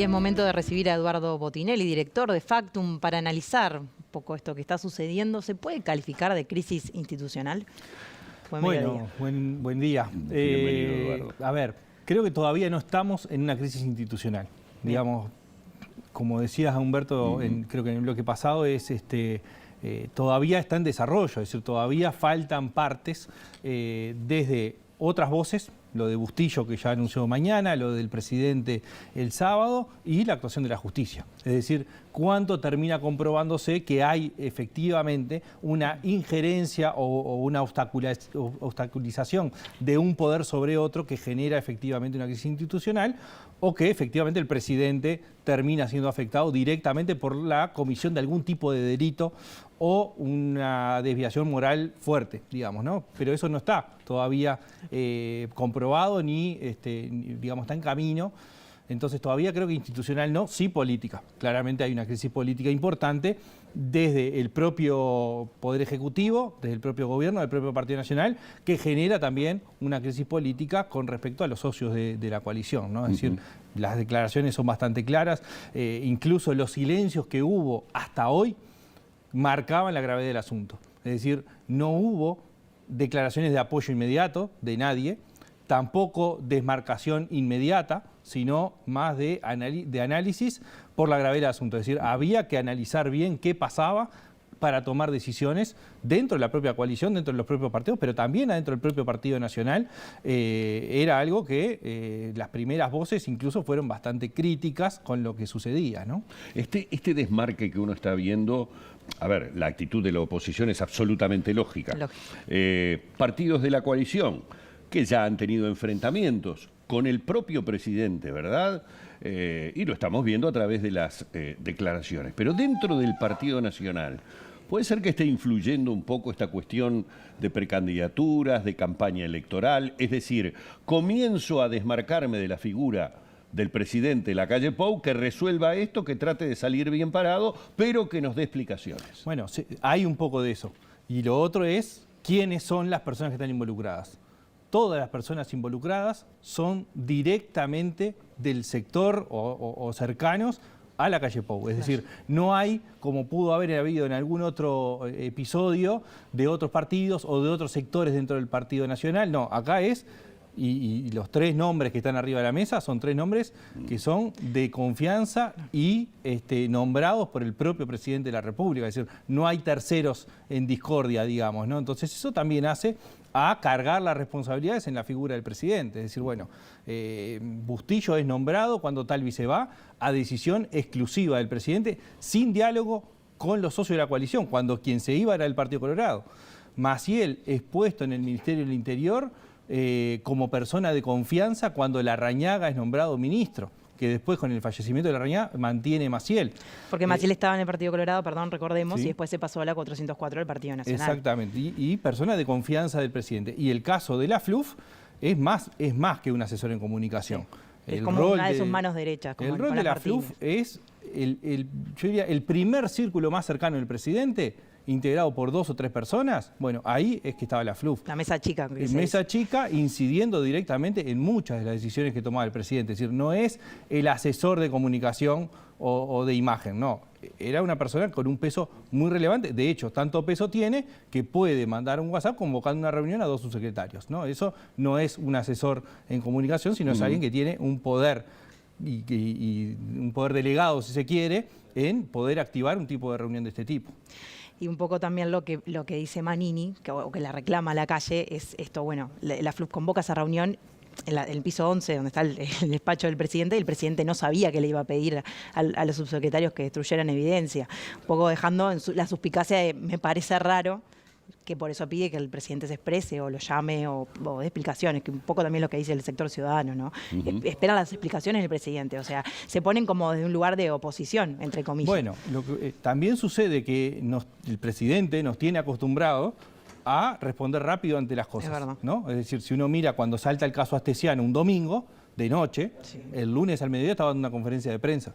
Y es momento de recibir a Eduardo Botinelli, director de Factum, para analizar un poco esto que está sucediendo. ¿Se puede calificar de crisis institucional? Buen día. Bienvenido, Eduardo. A ver, creo que todavía no estamos en una crisis institucional. Digamos, como decías, Humberto, creo que en el bloque pasado, todavía está en desarrollo, es decir, todavía faltan partes desde otras voces, lo de Bustillo que ya anunció mañana, lo del presidente el sábado y la actuación de la justicia. Es decir, cuánto termina comprobándose que hay efectivamente una injerencia o una obstaculización de un poder sobre otro que genera efectivamente una crisis institucional, o que efectivamente el presidente termina siendo afectado directamente por la comisión de algún tipo de delito o una desviación moral fuerte, digamos, ¿no? Pero eso no está todavía comprobado ni, digamos, está en camino. Entonces todavía creo que institucional no, sí política. Claramente hay una crisis política importante desde el propio Poder Ejecutivo, desde el propio gobierno, del propio Partido Nacional, que genera también una crisis política con respecto a los socios de la coalición, ¿no? Es decir, las declaraciones son bastante claras, incluso los silencios que hubo hasta hoy marcaban la gravedad del asunto. Es decir, no hubo declaraciones de apoyo inmediato de nadie, tampoco desmarcación inmediata, sino más de análisis por la gravedad del asunto. Es decir, había que analizar bien qué pasaba para tomar decisiones dentro de la propia coalición, dentro de los propios partidos, pero también adentro del propio Partido Nacional. Era algo que las primeras voces incluso fueron bastante críticas con lo que sucedía, ¿no? Este desmarque que uno está viendo, a ver, la actitud de la oposición es absolutamente lógica. Partidos de la coalición que ya han tenido enfrentamientos con el propio presidente, ¿verdad? Y lo estamos viendo a través de las declaraciones. Pero dentro del Partido Nacional, ¿puede ser que esté influyendo un poco esta cuestión de precandidaturas, de campaña electoral? Es decir, comienzo a desmarcarme de la figura del presidente Lacalle Pou, que resuelva esto, que trate de salir bien parado, pero que nos dé explicaciones. Bueno, sí, hay un poco de eso. Y lo otro es quiénes son las personas que están involucradas. Todas las personas involucradas son directamente del sector o cercanos a Lacalle Pou. Es decir, no hay, como pudo haber habido en algún otro episodio, de otros partidos o de otros sectores dentro del Partido Nacional. No, acá es, y los tres nombres que están arriba de la mesa son tres nombres que son de confianza y nombrados por el propio presidente de la República. Es decir, no hay terceros en discordia, digamos, ¿no? Entonces eso también hace a cargar las responsabilidades en la figura del presidente. Es decir, bueno, Bustillo es nombrado cuando Talvi se va a decisión exclusiva del presidente, sin diálogo con los socios de la coalición, cuando quien se iba era el Partido Colorado. Maciel es puesto en el Ministerio del Interior como persona de confianza cuando Larrañaga es nombrado ministro, que después con el fallecimiento de Larrañaga mantiene Maciel. Porque Maciel estaba en el Partido Colorado, perdón, recordemos, ¿sí? Y después se pasó a la 404 del Partido Nacional. Exactamente, y persona de confianza del presidente. Y el caso de la FLUF es más que un asesor en comunicación. Sí. Es como una de sus manos derechas. Como el rol de la FLUF es, yo diría, el primer círculo más cercano del presidente, integrado por 2 o 3 personas. Bueno, ahí es que estaba la FLUF. La mesa chica. Mesa chica, incidiendo directamente en muchas de las decisiones que tomaba el presidente. Es decir, no es el asesor de comunicación o de imagen, no. Era una persona con un peso muy relevante. De hecho, tanto peso tiene que puede mandar un WhatsApp convocando una reunión a 2 subsecretarios, ¿no? Eso no es un asesor en comunicación, sino es alguien que tiene un poder y un poder delegado, si se quiere, en poder activar un tipo de reunión de este tipo. Y un poco también lo que dice Manini, o que la reclama a Lacalle, es esto, bueno, la FLUF convoca esa reunión en el piso 11, donde está el despacho del presidente, y el presidente no sabía que le iba a pedir a los subsecretarios que destruyeran evidencia. Un poco dejando la suspicacia de, me parece raro, que por eso pide que el presidente se exprese o lo llame o dé explicaciones, que un poco también lo que dice el sector ciudadano, ¿no? Esperan las explicaciones del presidente, o sea, se ponen como desde un lugar de oposición, entre comillas. Bueno, también sucede que el presidente nos tiene acostumbrados a responder rápido ante las cosas, ¿no? Es decir, si uno mira cuando salta el caso Astesiano un domingo de noche, el lunes al mediodía estaba dando una conferencia de prensa,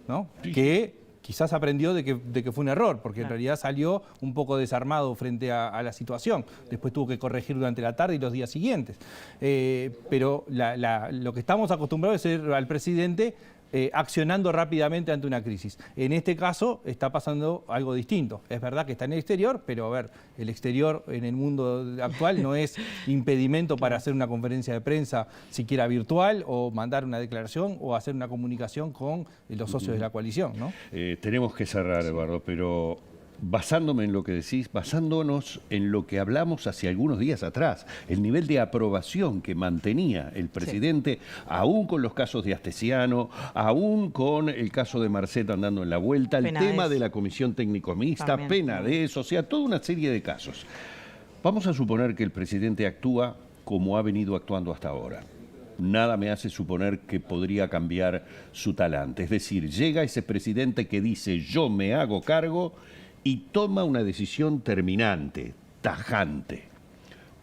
¿no? Sí. Que quizás aprendió de que fue un error, porque en realidad salió un poco desarmado frente a la situación. Después tuvo que corregir durante la tarde y los días siguientes. Pero lo que estamos acostumbrados es ver al presidente accionando rápidamente ante una crisis. En este caso está pasando algo distinto. Es verdad que está en el exterior, pero a ver, el exterior en el mundo actual no es impedimento para hacer una conferencia de prensa siquiera virtual o mandar una declaración o hacer una comunicación con los socios de la coalición, ¿no? Tenemos que cerrar, Eduardo, pero basándome en lo que decís, basándonos en lo que hablamos hace algunos días atrás, el nivel de aprobación que mantenía el presidente, aún con los casos de Astesiano, aún con el caso de Marcet andando en la vuelta, el tema de la comisión técnico mixta, Penades, o sea, toda una serie de casos. Vamos a suponer que el presidente actúa como ha venido actuando hasta ahora. Nada me hace suponer que podría cambiar su talante. Es decir, llega ese presidente que dice yo me hago cargo y toma una decisión terminante, tajante.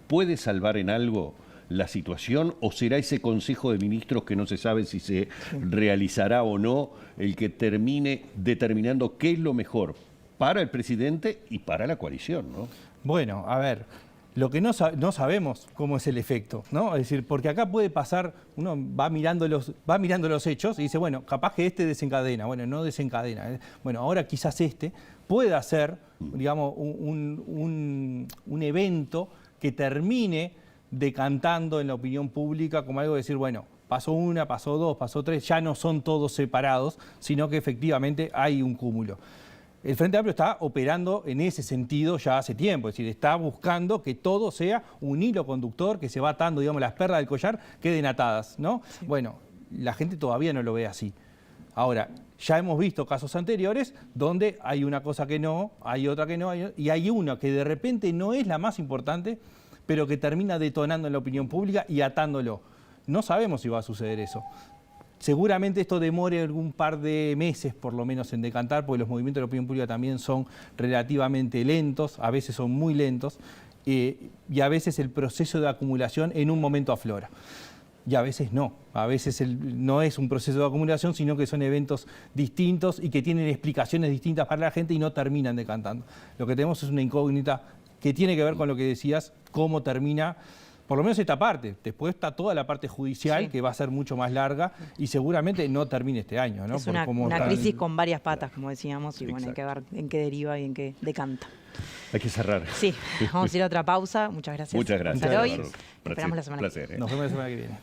¿Puede salvar en algo la situación o será ese Consejo de Ministros que no se sabe si se realizará o no el que termine determinando qué es lo mejor para el presidente y para la coalición, ¿no? Bueno, a ver, lo que no sabemos cómo es el efecto, ¿no? Es decir, porque acá puede pasar, uno va mirando los hechos y dice, bueno, capaz que este desencadena, bueno, no desencadena. Bueno, ahora quizás este pueda ser, digamos, un evento que termine decantando en la opinión pública como algo de decir, bueno, pasó una, pasó dos, pasó tres, ya no son todos separados, sino que efectivamente hay un cúmulo. El Frente Amplio está operando en ese sentido ya hace tiempo, es decir, está buscando que todo sea un hilo conductor, que se va atando, digamos, las perlas del collar queden atadas, ¿no? Sí. Bueno, la gente todavía no lo ve así. Ahora, ya hemos visto casos anteriores donde hay una cosa que no, hay otra que no, y hay una que de repente no es la más importante, pero que termina detonando en la opinión pública y atándolo. No sabemos si va a suceder eso. Seguramente esto demore algún par de meses, por lo menos, en decantar, porque los movimientos de la opinión pública también son relativamente lentos, a veces son muy lentos, y a veces el proceso de acumulación en un momento aflora. Y a veces no. A veces no es un proceso de acumulación, sino que son eventos distintos y que tienen explicaciones distintas para la gente y no terminan decantando. Lo que tenemos es una incógnita que tiene que ver con lo que decías, cómo termina, por lo menos esta parte. Después está toda la parte judicial, sí, que va a ser mucho más larga y seguramente no termine este año, ¿no? Es una crisis con varias patas, como decíamos, y bueno, hay que ver en qué deriva y en qué decanta. Hay que cerrar. Sí, vamos a ir a otra pausa. Muchas gracias. Muchas gracias. Hasta hoy. Esperamos la semana que viene. Nos vemos la semana que viene.